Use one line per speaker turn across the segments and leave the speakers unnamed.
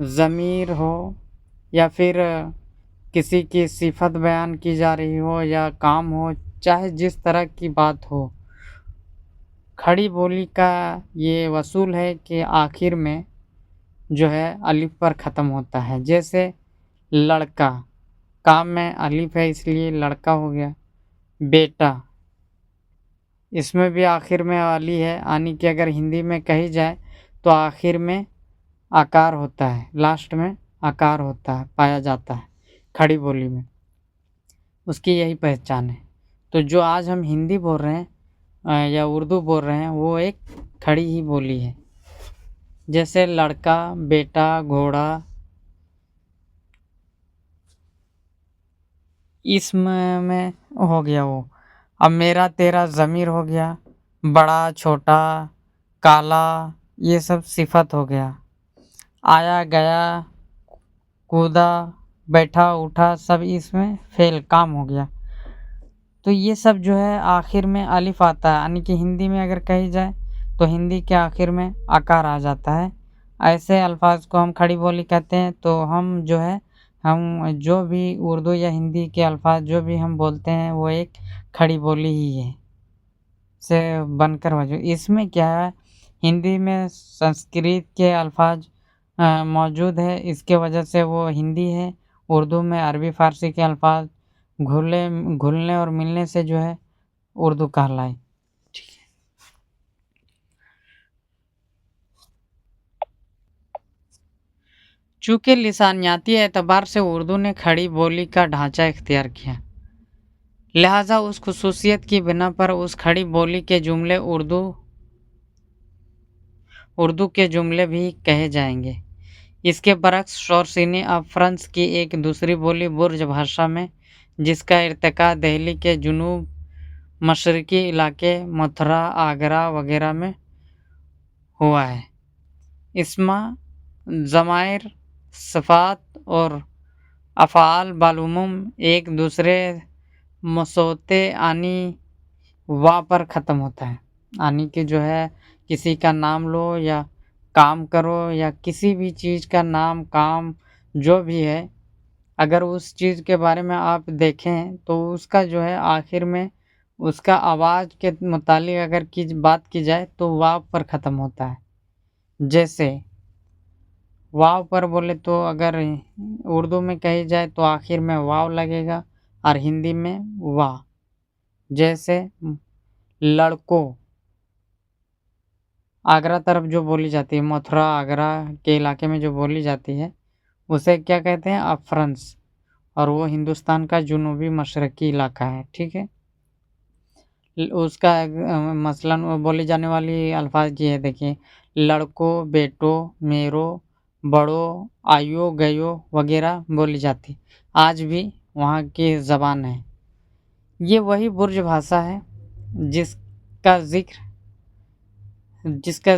ضمیر ہو یا پھر کسی کی صفت بیان کی جا رہی ہو یا کام ہو، چاہے جس طرح کی بات ہو، کھڑی بولی کا یہ اصول ہے کہ آخر میں جو ہے الف پر ختم ہوتا ہے. جیسے لڑکا، کام میں الف ہے اس لیے لڑکا ہو گیا. بیٹا، اس میں بھی آخر میں الی ہے، یعنی کہ اگر ہندی میں کہی جائے تو آخر میں آکار ہوتا ہے، لاسٹ میں آکار ہوتا ہے، پایا جاتا ہے کھڑی بولی میں. اس کی یہی پہچان ہے. تو جو آج ہم ہندی بول رہے ہیں یا اردو بول رہے ہیں وہ ایک کھڑی ہی بولی ہے. جیسے لڑکا، بیٹا، گھوڑا، اسم میں ہو گیا وہ. اب میرا تیرا ضمیر ہو گیا. بڑا، چھوٹا، کالا، یہ سب صفت ہو گیا. آیا، گیا، کودا، بیٹھا، اٹھا، سب اس میں فعل کام ہو گیا. تو یہ سب جو ہے آخر میں الف آتا ہے، یعنی کہ ہندی میں اگر کہی جائے تو ہندی کے آخر میں آکار آ جاتا ہے. ایسے الفاظ کو ہم کھڑی بولی کہتے ہیں. تو ہم جو بھی اردو یا ہندی کے الفاظ جو بھی ہم بولتے ہیں وہ ایک کھڑی بولی ہی ہے سے بن کر موجود. اس میں کیا ہے، ہندی میں سنسکرت کے الفاظ موجود ہے، اس کے وجہ سے وہ ہندی ہے. اردو میں عربی فارسی کے الفاظ گھلنے اور ملنے سے جو ہے اردو کہلائے. چونکہ لسانیاتی اعتبار سے اردو نے کھڑی بولی کا ڈھانچہ اختیار کیا، لہذا اس خصوصیت کی بنا پر اس کھڑی بولی کے جملے اردو کے جملے بھی کہے جائیں گے. اس کے برعکس شورسینی اب فرانس کی ایک دوسری بولی برج بھاشا میں، جس کا ارتقاء دہلی کے جنوب مشرقی علاقے متھرا، آگرہ وغیرہ میں ہوا ہے. اسما، ضمائر، صفات اور افعال بالعموم ایک دوسرے مصوتے یعنی وا پر ختم ہوتا ہے. یعنی کہ جو ہے کسی کا نام لو یا کام کرو یا کسی بھی چیز کا نام، کام جو بھی ہے، اگر اس چیز کے بارے میں آپ دیکھیں تو اس کا جو ہے آخر میں اس کا آواز کے متعلق اگر بات کی جائے تو واو پر ختم ہوتا ہے. جیسے واو پر بولے تو اگر اردو میں کہی جائے تو آخر میں واو لگے گا اور ہندی میں وا. جیسے لڑکوں، آگرہ طرف جو بولی جاتی ہے، متھرا آگرہ کے علاقے میں جو بولی جاتی ہے اسے کیا کہتے ہیں، افرنس، اور وہ ہندوستان کا جنوبی مشرقی علاقہ ہے. ٹھیک ہے. اس کا مثلاً بولی جانے والی الفاظ یہ ہے، دیکھیں، لڑکوں، بیٹوں، میرو، بڑوں، آئیو، گیو وغیرہ بولی جاتی، آج بھی وہاں کی زبان ہے. یہ وہی برج بھاشا ہے جس کا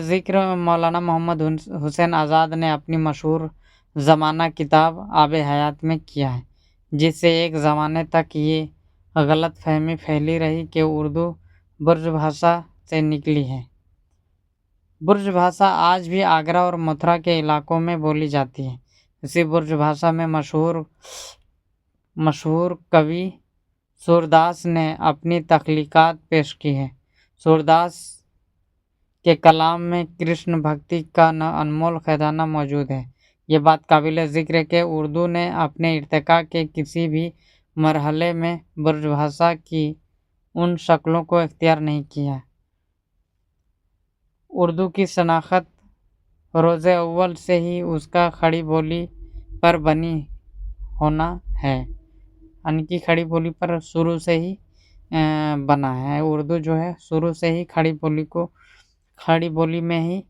ذکر مولانا محمد حسین آزاد نے اپنی مشہور زمانہ کتاب آب حیات میں کیا ہے، جس سے ایک زمانے تک یہ غلط فہمی پھیلی رہی کہ اردو برج بھاشا سے نکلی ہے. برج بھاشا آج بھی آگرہ اور متھرا کے علاقوں میں بولی جاتی ہے. اسی برج بھاشا میں مشہور قوی سورداس نے اپنی تخلیقات پیش کی ہیں. سورداس کے کلام میں کرشن بھکتی کا انمول خزانہ موجود ہے. یہ بات قابل ذکر ہے کہ اردو نے اپنے ارتقاء کے کسی بھی مرحلے میں برج بھاشا کی ان شکلوں کو اختیار نہیں کیا. اردو کی شناخت روز اول سے ہی اس کا کھڑی بولی پر بنی ہونا ہے، یعنی کہ کھڑی بولی پر شروع سے ہی بنا ہے. اردو جو ہے شروع سے ہی کھڑی بولی میں ہی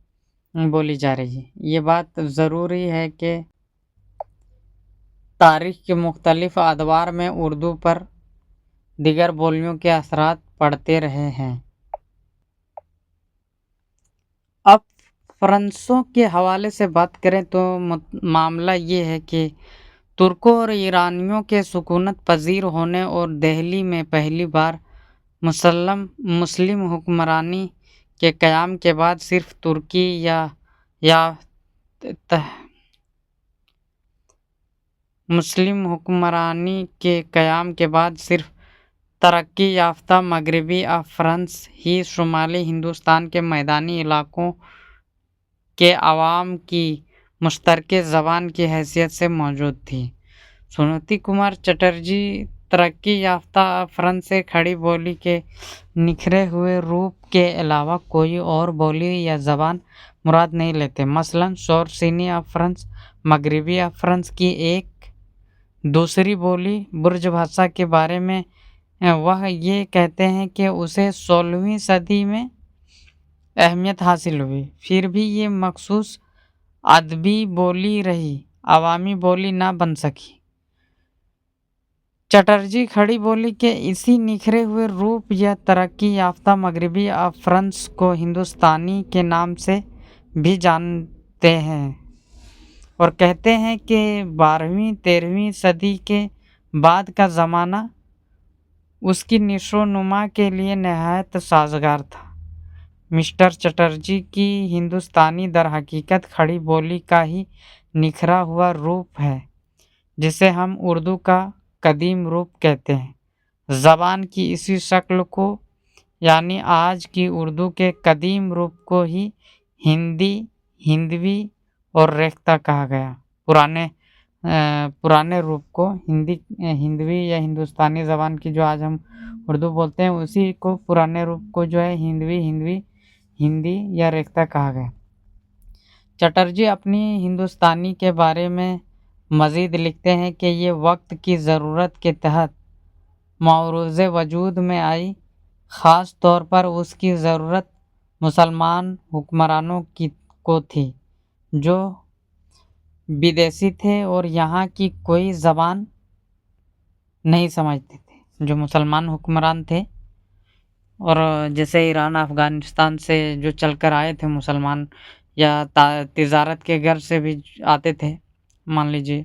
بولی جا رہی ہے. یہ بات ضروری ہے کہ تاریخ کے مختلف ادوار میں اردو پر دیگر بولیوں کے اثرات پڑتے رہے ہیں. اب فرانسوں کے حوالے سے بات کریں تو معاملہ یہ ہے کہ ترکوں اور ایرانیوں کے سکونت پذیر ہونے اور دہلی میں پہلی بار مسلم حکمرانی کے قیام کے بعد صرف ترکی یا مسلم حکمرانی کے قیام کے بعد صرف ترقی یافتہ مغربی فرانس ہی شمالی ہندوستان کے میدانی علاقوں کے عوام کی مشترکہ زبان کی حیثیت سے موجود تھی۔ سنیتی کمار چٹرجی ترقی یافتہ فرانس سے کھڑی بولی کے نکھرے ہوئے روپ کے علاوہ کوئی اور بولی یا زبان مراد نہیں لیتے۔ مثلاً شورسینی فرانس مغربی فرانس کی ایک دوسری بولی برج بھاشا کے بارے میں وہ یہ کہتے ہیں کہ اسے 16ویں صدی میں اہمیت حاصل ہوئی، پھر بھی یہ مخصوص ادبی بولی رہی، عوامی بولی نہ بن سکی۔ چٹرجی کھڑی بولی کے اسی نکھرے ہوئے روپ یا ترقی یافتہ مغربی فرانس کو ہندوستانی کے نام سے بھی جانتے ہیں اور کہتے ہیں کہ 12ویں 13ویں صدی کے بعد کا زمانہ اس کی نشو و نما کے لیے نہایت سازگار تھا۔ مسٹر چٹرجی کی ہندوستانی در حقیقت کھڑی بولی کا ہی نکھرا ہوا روپ ہے، جسے ہم اردو کا قدیم روپ کہتے ہیں۔ زبان کی اسی شکل کو، یعنی آج کی اردو کے قدیم روپ کو ہی ہندی، ہندوی اور ریختہ کہا گیا۔ پرانے روپ کو ہندوی یا ہندوستانی زبان کی جو آج ہم اردو بولتے ہیں، اسی کو پرانے روپ کو جو ہے ہندی یا ریختہ کہا گیا۔ چٹرجی اپنی ہندوستانی کے بارے میں مزید لکھتے ہیں کہ یہ وقت کی ضرورت کے تحت معروض وجود میں آئی، خاص طور پر اس کی ضرورت مسلمان حکمرانوں کو تھی جو بدیسی تھے اور یہاں کی کوئی زبان نہیں سمجھتے تھے۔ جو مسلمان حکمران تھے اور جیسے ایران افغانستان سے جو چل کر آئے تھے مسلمان، یا تجارت کے غرض سے بھی آتے تھے مان لیجیے،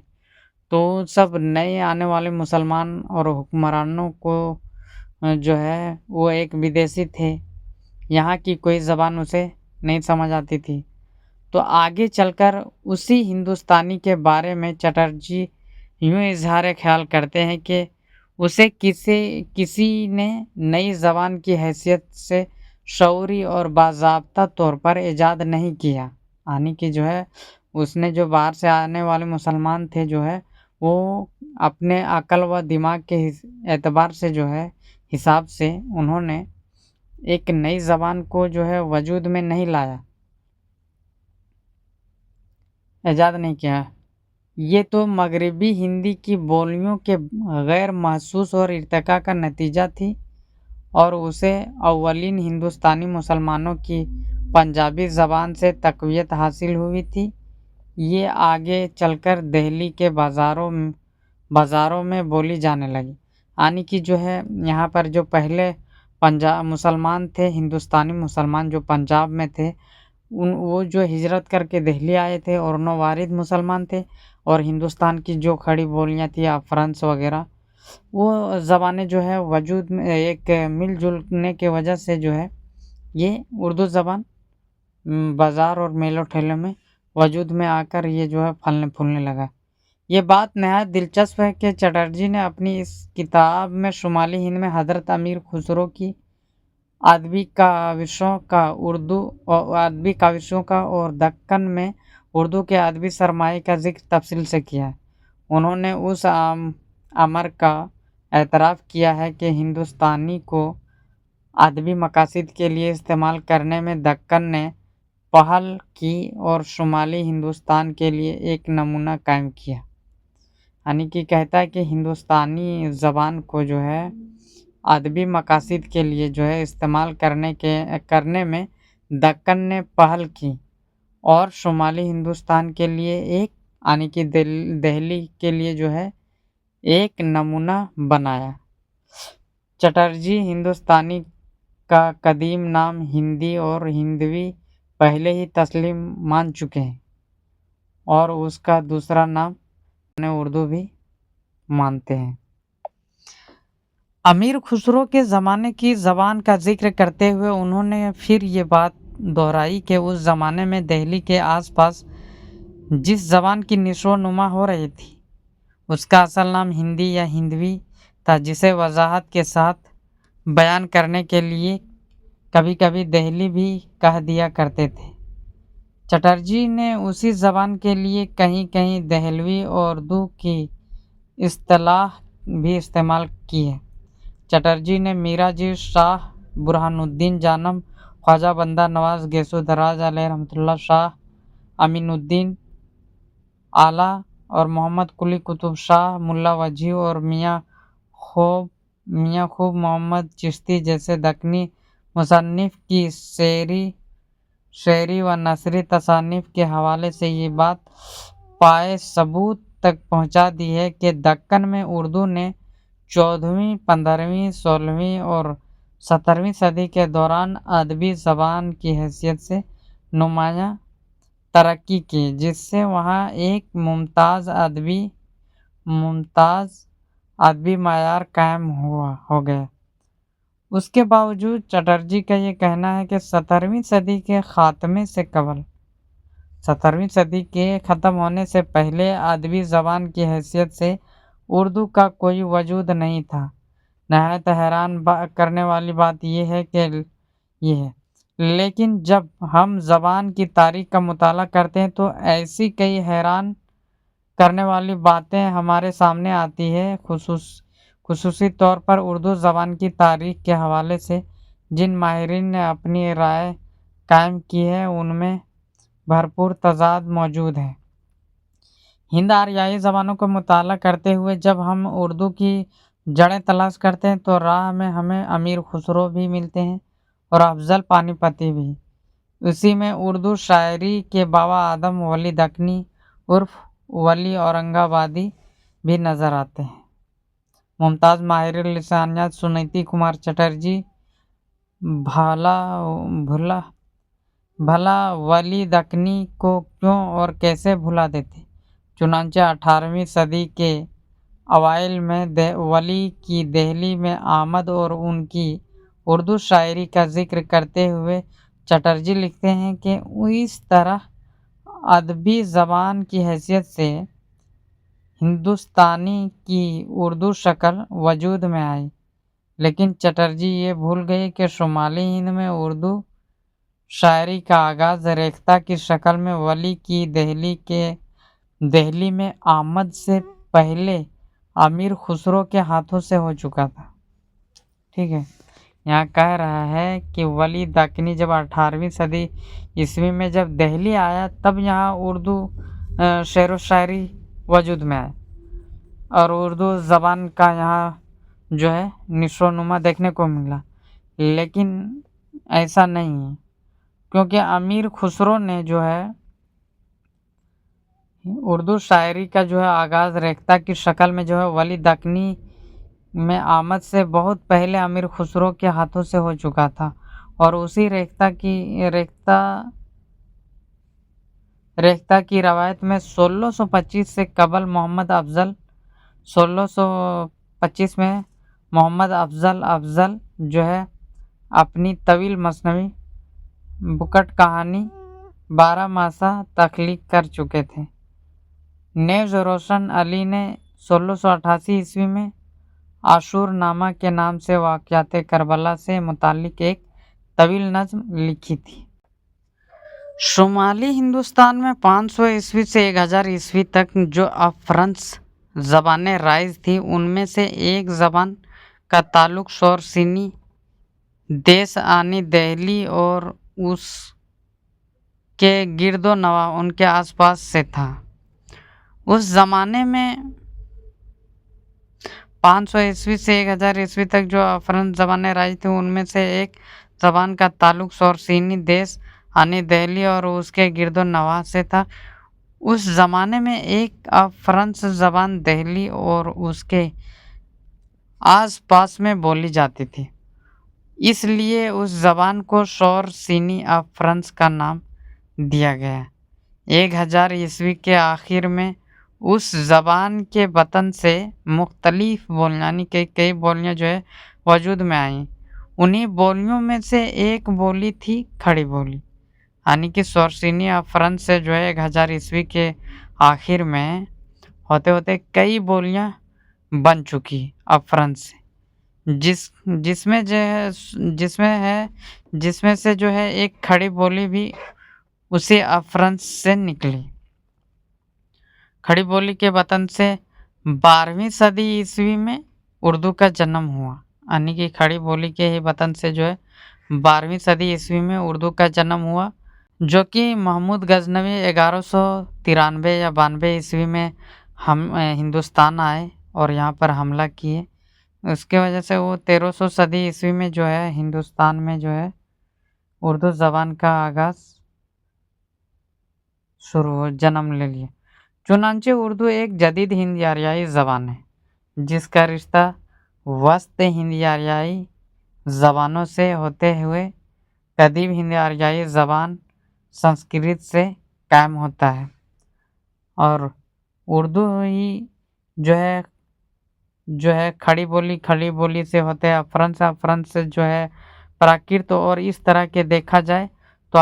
تو سب نئے آنے والے مسلمان اور حکمرانوں کو جو ہے وہ ایک بدیسی تھے، یہاں کی کوئی زبان اسے نہیں سمجھ آتی تھی۔ تو آگے چل کر اسی ہندوستانی کے بارے میں چٹرجی یوں اظہار خیال کرتے ہیں کہ اسے کسی نے نئی زبان کی حیثیت سے شعوری اور باضابطہ طور پر ایجاد نہیں کیا، یعنی کہ جو ہے اس نے جو باہر سے آنے والے مسلمان تھے جو ہے وہ اپنے عقل و دماغ کے اعتبار سے جو ہے حساب سے انہوں نے ایک نئی زبان کو جو ہے وجود میں نہیں لایا، ایجاد نہیں کیا۔ یہ تو مغربی ہندی کی بولیوں کے غیر محسوس اور ارتقاء کا نتیجہ تھی اور اسے اولین ہندوستانی مسلمانوں کی پنجابی زبان سے تقویت حاصل ہوئی تھی۔ یہ آگے چل کر دہلی کے بازاروں میں بولی جانے لگی، یعنی کہ جو ہے یہاں پر جو پہلے مسلمان تھے، ہندوستانی مسلمان جو پنجاب میں تھے، وہ جو ہجرت کر کے دہلی آئے تھے اور نووارد مسلمان تھے، اور ہندوستان کی جو کھڑی بولیاں تھیں فرانس وغیرہ، وہ زبانیں جو ہے وجود میں ایک مل جلنے کی وجہ سے جو ہے یہ اردو زبان بازار اور میلوں ٹھیلوں میں وجود میں آ کر یہ جو ہے پھلنے پھولنے لگا۔ یہ بات نہایت دلچسپ ہے کہ چٹرجی نے اپنی اس کتاب میں شمالی ہند میں حضرت امیر خسرو کی ادبی کاوشوں کا اور دکن میں اردو کے ادبی سرمایہ کا ذکر تفصیل سے کیا ہے۔ انہوں نے اس امر کا اعتراف کیا ہے کہ ہندوستانی کو ادبی مقاصد کے لیے استعمال کرنے میں دکن نے پہل کی اور شمالی ہندوستان کے لیے ایک نمونہ قائم کیا، یعنی کہ کہتا ہے کہ ہندوستانی زبان کو جو ہے ادبی مقاصد کے لیے جو ہے استعمال کرنے میں دکن نے پہل کی اور شمالی ہندوستان کے لیے ایک، یعنی کہ دہلی کے لیے جو ہے ایک نمونہ بنایا۔ چٹرجی ہندوستانی کا قدیم نام ہندی اور ہندوی پہلے ہی تسلیم مان چکے ہیں اور اس کا دوسرا نام اردو بھی مانتے ہیں۔ امیر خسرو کے زمانے کی زبان کا ذکر کرتے ہوئے انہوں نے پھر یہ بات دہرائی کہ اس زمانے میں دہلی کے آس پاس جس زبان کی نشو و نما ہو رہی تھی اس کا اصل نام ہندی یا ہندوی تھا، جسے وضاحت کے ساتھ بیان کرنے کے لیے کبھی کبھی دہلی بھی کہہ دیا کرتے تھے۔ چٹرجی نے اسی زبان کے لیے کہیں کہیں دہلوی اور اردو کی اصطلاح بھی استعمال کی ہے۔ چٹرجی نے میرا جی شاہ برہان الدین جانم، خواجہ بندہ نواز گیسو دراز علیہ رحمۃ اللہ، شاہ امین الدین آلہ اور محمد قلی قطب شاہ، ملا وجیہ اور میاں خوب محمد چشتی جیسے دکنی مصنف کی شعری و نثری تصانیف کے حوالے سے یہ بات پائے ثبوت تک پہنچا دی ہے کہ دکن میں اردو نے 14ویں، 15ویں، 16ویں اور 17ویں صدی کے دوران ادبی زبان کی حیثیت سے نمایاں ترقی کی، جس سے وہاں ایک ممتاز ادبی معیار قائم ہو گیا۔ اس کے باوجود چٹرجی کا یہ کہنا ہے کہ 17ویں صدی کے خاتمے سے قبل 17ویں صدی کے ختم ہونے سے پہلے ادبی زبان کی حیثیت سے اردو کا کوئی وجود نہیں تھا۔ نہایت حیران کرنے والی بات یہ ہے لیکن جب ہم زبان کی تاریخ کا مطالعہ کرتے ہیں تو ایسی کئی حیران کرنے والی باتیں ہمارے سامنے آتی ہیں، خصوصی طور پر اردو زبان کی تاریخ کے حوالے سے جن ماہرین نے اپنی رائے قائم کی ہے ان میں بھرپور تضاد موجود ہے۔ ہند آریائی زبانوں کا مطالعہ کرتے ہوئے جب ہم اردو کی جڑیں تلاش کرتے ہیں تو راہ میں ہمیں امیر خسرو بھی ملتے ہیں اور افضل پانی پتی بھی۔ اسی میں اردو شاعری کے بابا آدم ولی دکنی عرف ولی اورنگ آبادی بھی نظر آتے ہیں۔ ممتاز ماہر لسانیات سنیتی کمار چٹرجی بھلا ولی دکنی کو کیوں اور کیسے بھلا دیتے؟ چنانچہ 18ویں صدی کے اوائل میں ولی کی دہلی میں آمد اور ان کی اردو شاعری کا ذکر کرتے ہوئے چٹرجی لکھتے ہیں کہ اس طرح ادبی زبان کی حیثیت سے ہندوستانی کی اردو شکل وجود میں آئی، لیکن چٹرجی یہ بھول گئے کہ شمالی ہند میں اردو شاعری کا آغاز ریختہ کی شکل میں ولی کی دہلی میں آمد سے پہلے امیر خسرو کے ہاتھوں سے ہو چکا تھا۔ ٹھیک ہے، یہاں کہہ رہا ہے کہ ولی دکنی جب 18ویں صدی عیسوی میں جب دہلی آیا تب یہاں اردو شعر و شاعری وجود میں آئے اور اردو زبان کا یہاں جو ہے نشو و نما دیکھنے کو ملا، لیکن ایسا نہیں ہے، کیونکہ امیر خسرو نے جو ہے اردو شاعری کا جو ہے آغاز ریختہ کی شکل میں جو ہے ولی دکنی میں آمد سے بہت پہلے امیر خسرو کے ہاتھوں سے ہو چکا تھا، اور اسی ریختہ کی روایت میں 1625 سے قبل محمد افضل 1625 میں محمد افضل جو ہے اپنی طویل مثنوی بکٹ کہانی 12 ماسہ تخلیق کر چکے تھے۔ نیز روشن علی نے 1688 عیسوی میں عاشور نامہ کے نام سے واقعات کربلا سے متعلق ایک طویل نظم لکھی تھی۔ شمالی ہندوستان میں 500 عیسوی سے 1000 عیسوی تک جو افرنس زبانیں رائج تھیں ان میں سے ایک زبان کا تعلق سورسینی دیس یعنی دہلی اور اس کے گرد و نواح ان کے آس پاس سے تھا۔ اس زمانے میں 500 عیسوی سے 1000 عیسوی تک جو افرنس زبانیں رائج تھیں ان میں سے ایک زبان کا تعلق سورسینی دیس یعنی دہلی اور اس کے گرد و نواح سے تھا۔ اس زمانے میں ایک افرنس زبان دہلی اور اس کے آس پاس میں بولی جاتی تھی، اس لیے اس زبان کو سورسینی افرنس کا نام دیا گیا۔ 1000 عیسوی کے آخر میں اس زبان کے وطن سے مختلف بولیاں یعنی کہ کئی بولیاں جو ہے وجود میں آئیں۔ انہی بولیوں میں سے ایک بولی تھی کھڑی بولی، یعنی کہ سورسینی افرنس سے جو ہے 1000 عیسوی کے آخر میں ہوتے ہوتے کئی بولیاں بن چکی افرن سے، جس میں جو ہے جس میں سے جو ہے ایک کھڑی بولی بھی اسی افرن سے نکلی۔ کھڑی بولی کے وطن سے 12ویں صدی عیسوی میں اردو کا جنم ہوا، یعنی کہ کھڑی بولی کے ہی وطن سے جو ہے 12ویں صدی عیسوی میں اردو کا جنم ہوا، جو کہ محمود غزنوی 1193 یا 92 عیسوی میں ہندوستان آئے اور یہاں پر حملہ کیے۔ اس کی وجہ سے وہ 1300 صدی عیسوی میں جو ہے ہندوستان میں جو ہے اردو زبان کا آغاز جنم لے لیا۔ چنانچہ اردو ایک جدید ہند آریائی زبان ہے جس کا رشتہ وسط ہند آریائی زبانوں سے ہوتے ہوئے قدیم ہند آریائی زبان سنسکرت سے قائم ہوتا ہے، اور اردو ہی جو ہے کھڑی بولی سے ہوتے ہیں افرن سے جو ہے پراکرت، اور اس طرح کے دیکھا جائے تو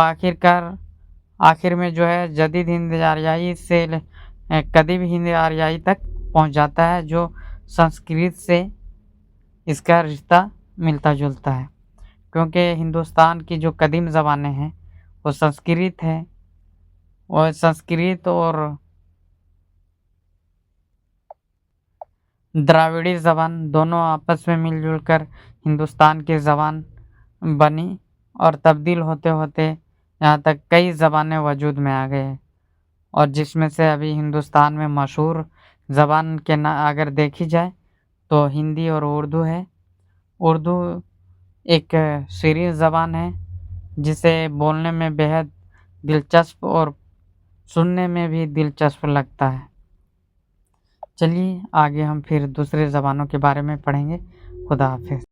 آخر میں جو ہے جدید ہند آریائی سے قدیم ہند آریائی تک پہنچ جاتا ہے، جو سنسکرت سے اس کا رشتہ ملتا جلتا ہے، کیونکہ ہندوستان کی جو قدیم زبانیں ہیں وہ سنسکرت ہے، اور سنسکرت اور دراوڑی زبان دونوں آپس میں مل جل کر ہندوستان کی زبان بنی، اور تبدیل ہوتے ہوتے یہاں تک کئی زبانیں وجود میں آ گئے، اور جس میں سے ابھی ہندوستان میں مشہور زبان کے اگر دیکھی جائے تو ہندی اور اردو ہے۔ اردو ایک شیریں زبان ہے جسے بولنے میں بےحد دلچسپ اور سننے میں بھی دلچسپ لگتا ہے۔ چلیے آگے ہم پھر دوسرے زبانوں کے بارے میں پڑھیں گے۔ خدا حافظ۔